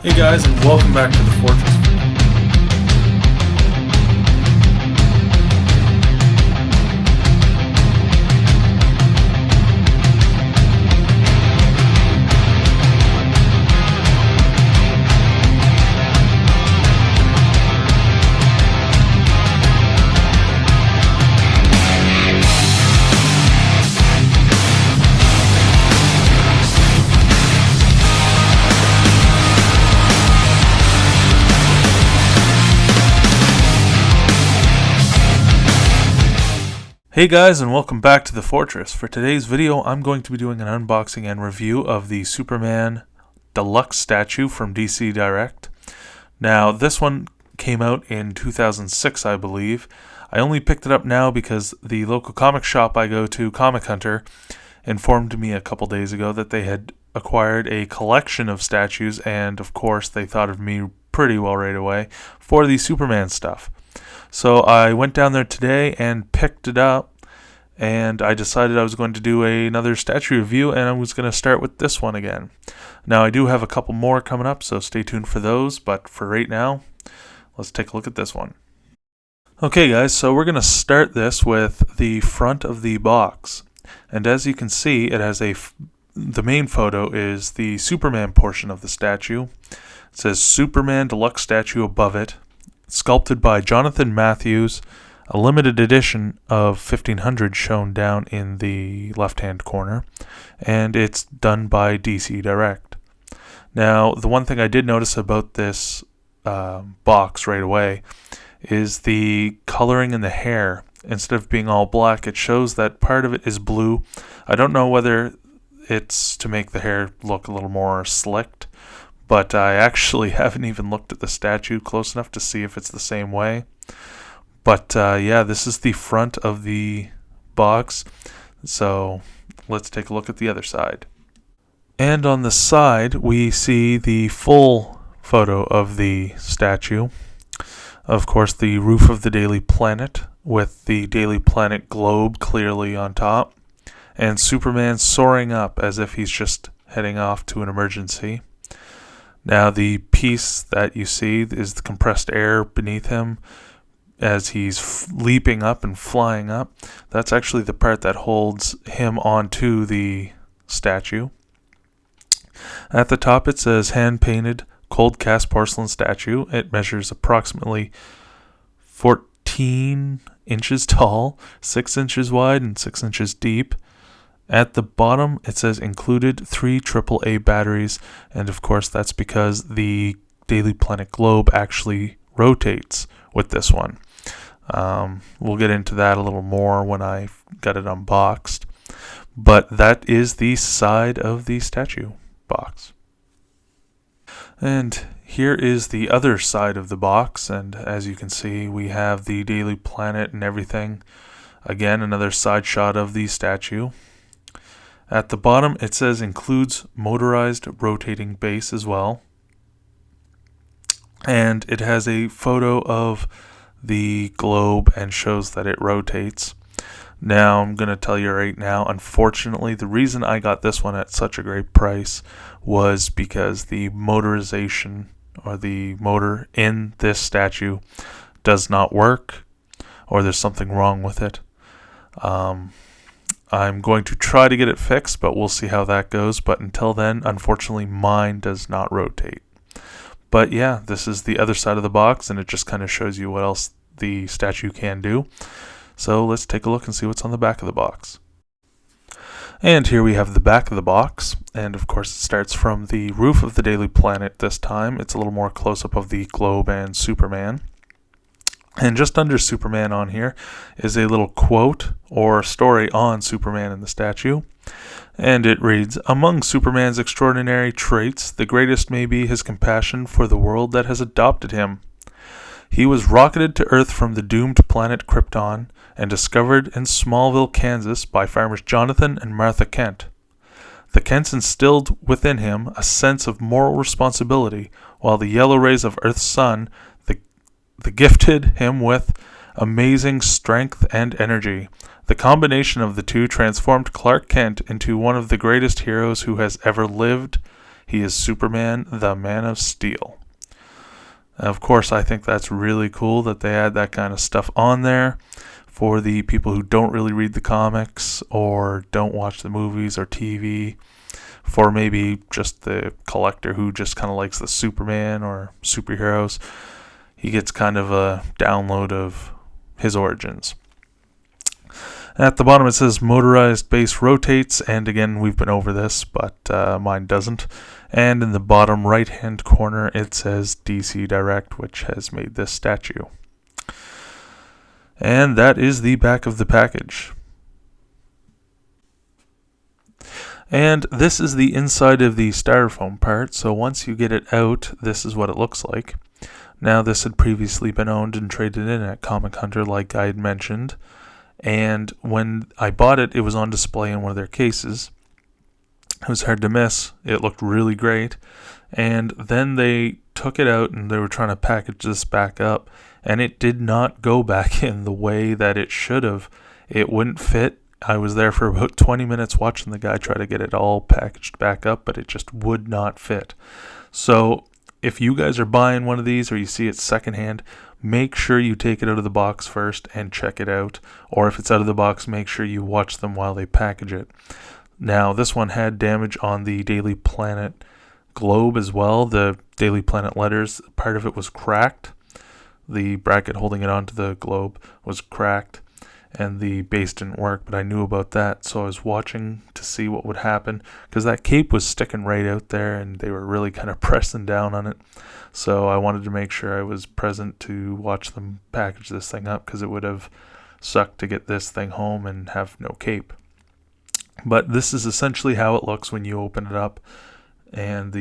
Hey guys, and welcome back to the Fortress. Hey guys, and welcome back to the Fortress. For today's video, I'm going to be doing an unboxing and review of the Superman Deluxe statue from DC Direct. Now, this one came out in 2006, I believe. I only picked it up now because the local comic shop I go to, Comic Hunter, informed me a couple days ago that they had acquired a collection of statues, and of course they thought of me pretty well right away for the Superman stuff. So I went down there today and picked it up, and I decided I was going to do another statue review, and I was going to start with this one again. Now, I do have a couple more coming up, so stay tuned for those, but for right now, let's take a look at this one. Okay guys, so we're going to start this with the front of the box, and as you can see, it has the main photo is the Superman portion of the statue. It says Superman Deluxe statue above it. Sculpted by Jonathan Matthews, a limited edition of 1500 shown down in the left-hand corner, and it's done by DC Direct. Now, the one thing I did notice about this box right away is the coloring in the hair. Instead of being all black, it shows that part of it is blue. I don't know whether it's to make the hair look a little more slicked, but I actually haven't even looked at the statue close enough to see if it's the same way. But yeah, this is the front of the box. So let's take a look at the other side. And on the side, we see the full photo of the statue. Of course, the roof of the Daily Planet with the Daily Planet globe clearly on top. And Superman soaring up as if he's just heading off to an emergency. Now, the piece that you see is the compressed air beneath him as he's leaping up and flying up. That's actually the part that holds him onto the statue. At the top, it says hand-painted cold cast porcelain statue. It measures approximately 14 inches tall, 6 inches wide, and 6 inches deep. At the bottom, it says included 3 AAA batteries, and of course that's because the Daily Planet globe actually rotates with this one. We'll get into that a little more when I got it unboxed, but that is the side of the statue box. And here is the other side of the box, and as you can see, we have the Daily Planet and everything. Again, another side shot of the statue. At the bottom, it says includes motorized rotating base as well. And it has a photo of the globe and shows that it rotates. Now, I'm going to tell you right now, unfortunately, the reason I got this one at such a great price was because the motorization or the motor in this statue does not work, or there's something wrong with it. I'm going to try to get it fixed, but we'll see how that goes. But until then, unfortunately, mine does not rotate. But yeah, this is the other side of the box, and it just kind of shows you what else the statue can do. So let's take a look and see what's on the back of the box. And here we have the back of the box, and of course it starts from the roof of the Daily Planet this time. It's a little more close-up of the globe and Superman. And just under Superman on here is a little quote or story on Superman in the statue. And it reads, "Among Superman's extraordinary traits, the greatest may be his compassion for the world that has adopted him. He was rocketed to Earth from the doomed planet Krypton and discovered in Smallville, Kansas by farmers Jonathan and Martha Kent. The Kents instilled within him a sense of moral responsibility, while the yellow rays of Earth's sun the gifted him with amazing strength and energy. The combination of the two transformed Clark Kent into one of the greatest heroes who has ever lived. He is Superman, the Man of Steel. Of course, I think that's really cool that they add that kind of stuff on there for the people who don't really read the comics or don't watch the movies or TV, for maybe just the collector who just kind of likes the Superman or superheroes. He gets kind of a download of his origins. At the bottom it says motorized base rotates, and again we've been over this, but mine doesn't. And in the bottom right hand corner it says DC Direct, which has made this statue. And that is the back of the package. And this is the inside of the styrofoam part, so once you get it out, this is what it looks like. Now, this had previously been owned and traded in at Comic Hunter, like I had mentioned. And when I bought it, it was on display in one of their cases. It was hard to miss. It looked really great. And then they took it out and they were trying to package this back up. And it did not go back in the way that it should have. It wouldn't fit. I was there for about 20 minutes watching the guy try to get it all packaged back up, but it just would not fit. So if you guys are buying one of these or you see it secondhand, make sure you take it out of the box first and check it out. Or if it's out of the box, make sure you watch them while they package it. Now, this one had damage on the Daily Planet globe as well. The Daily Planet letters, part of it was cracked. The bracket holding it onto the globe was cracked, and the base didn't work, but I knew about that, so I was watching to see what would happen, because that cape was sticking right out there, and they were really kind of pressing down on it. So I wanted to make sure I was present to watch them package this thing up, because it would have sucked to get this thing home and have no cape. But this is essentially how it looks when you open it up, and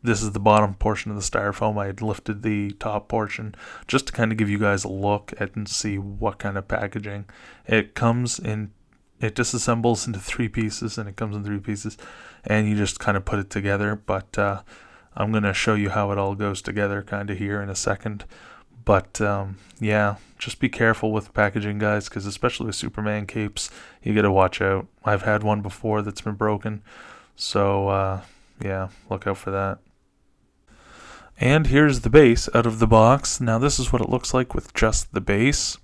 this is the bottom portion of the styrofoam. I had lifted the top portion just to kind of give you guys a look at and see what kind of packaging. It disassembles into 3 pieces, and it comes in 3 pieces, and you just kind of put it together. But I'm going to show you how it all goes together kind of here in a second. But yeah, just be careful with packaging, guys, because especially with Superman capes, you got to watch out. I've had one before that's been broken, so yeah, look out for that. And here's the base out of the box. Now this is what it looks like with just the base.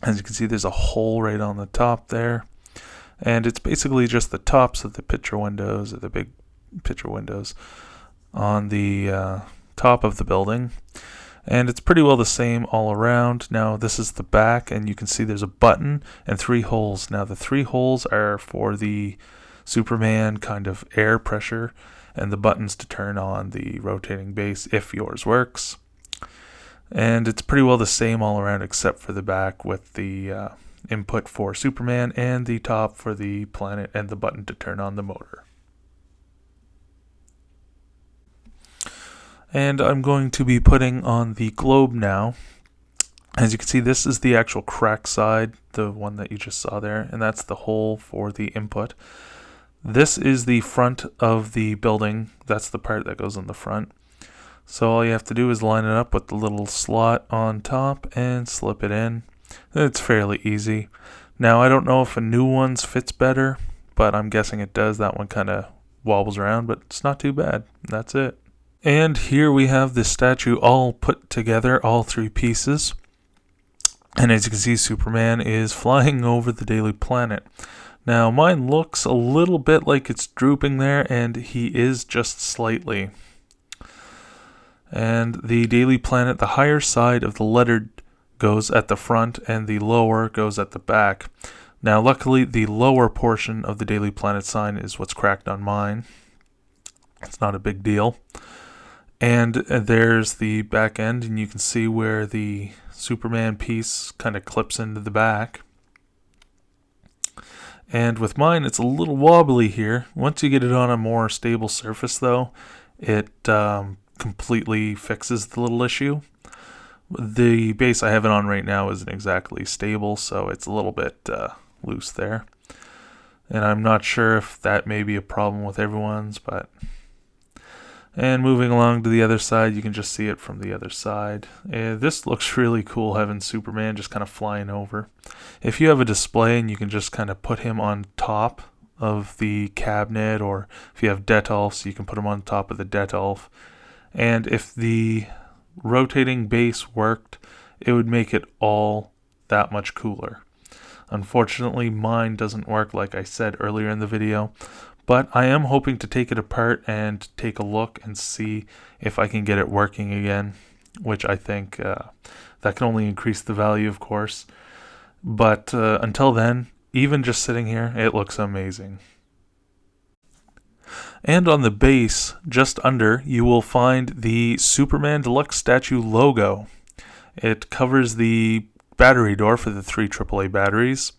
As you can see, there's a hole right on the top there. And it's basically just the tops of the picture windows, or the big picture windows, on the top of the building. And it's pretty well the same all around. Now this is the back, and you can see there's a button and 3 holes. Now the 3 holes are for the Superman kind of air pressure, and the buttons to turn on the rotating base if yours works. And it's pretty well the same all around except for the back, with the input for Superman and the top for the planet and the button to turn on the motor. And I'm going to be putting on the globe now. As you can see, this is the actual crack side, the one that you just saw there, and that's the hole for the input. This is the front of the building. That's the part that goes on the front. So all you have to do is line it up with the little slot on top and slip it in. It's fairly easy. Now, I don't know if a new one's fits better, but I'm guessing it does. That one kind of wobbles around, but it's not too bad. That's it. And here we have the statue all put together, all 3 pieces. And as you can see, Superman is flying over the Daily Planet. Now, mine looks a little bit like it's drooping there, and he is just slightly. And the Daily Planet, the higher side of the letter goes at the front, and the lower goes at the back. Now, luckily, the lower portion of the Daily Planet sign is what's cracked on mine. It's not a big deal. And there's the back end, and you can see where the Superman piece kind of clips into the back. And with mine, it's a little wobbly here. Once you get it on a more stable surface, though, it completely fixes the little issue. The base I have it on right now isn't exactly stable, so it's a little bit loose there. And I'm not sure if that may be a problem with everyone's, but... And moving along to the other side, you can just see it from the other side. This looks really cool, having Superman just kind of flying over. If you have a display and you can just kind of put him on top of the cabinet, or if you have Detolfs, you can put them on top of the Detolf. And if the rotating base worked, it would make it all that much cooler. Unfortunately, mine doesn't work like I said earlier in the video, but I am hoping to take it apart and take a look and see if I can get it working again, which I think that can only increase the value, of course. But until then, even just sitting here, it looks amazing. And on the base, just under, you will find the Superman Deluxe statue logo. It covers the battery door for the 3 AAA batteries,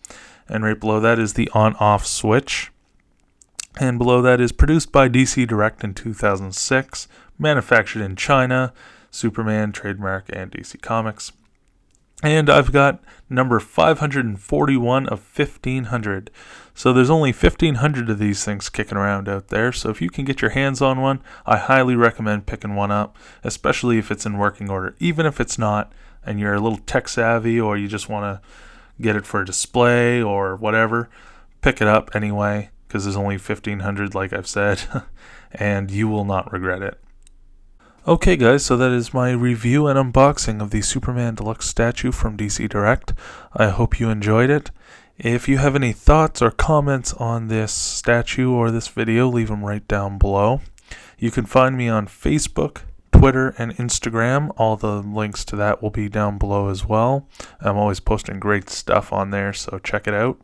and right below that is the on-off switch. And below that is produced by DC Direct in 2006, manufactured in China, Superman trademark and DC Comics. And I've got number 541 of 1500. So there's only 1500 of these things kicking around out there. So if you can get your hands on one, I highly recommend picking one up, especially if it's in working order. Even if it's not, and you're a little tech savvy, or you just want to get it for a display or whatever, pick it up anyway, because there's only 1500, like I've said, and you will not regret it. Okay guys, so that is my review and unboxing of the Superman Deluxe statue from DC Direct. I hope you enjoyed it. If you have any thoughts or comments on this statue or this video, leave them right down below. You can find me on Facebook, Twitter, and Instagram. All the links to that will be down below as well. I'm always posting great stuff on there, so check it out.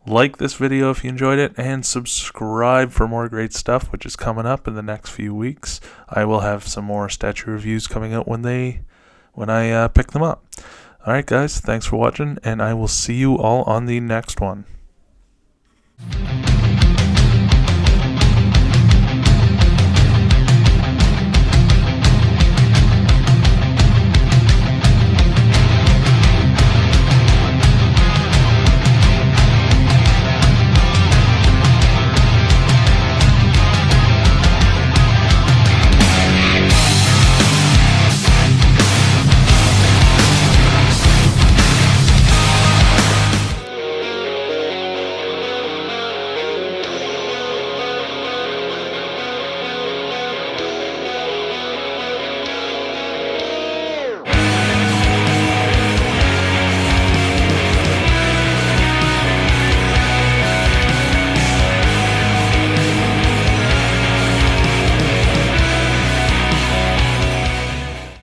Like this video if you enjoyed it, and subscribe for more great stuff, which is coming up in the next few weeks. I will have some more statue reviews coming out when I pick them up. Alright guys, thanks for watching, and I will see you all on the next one.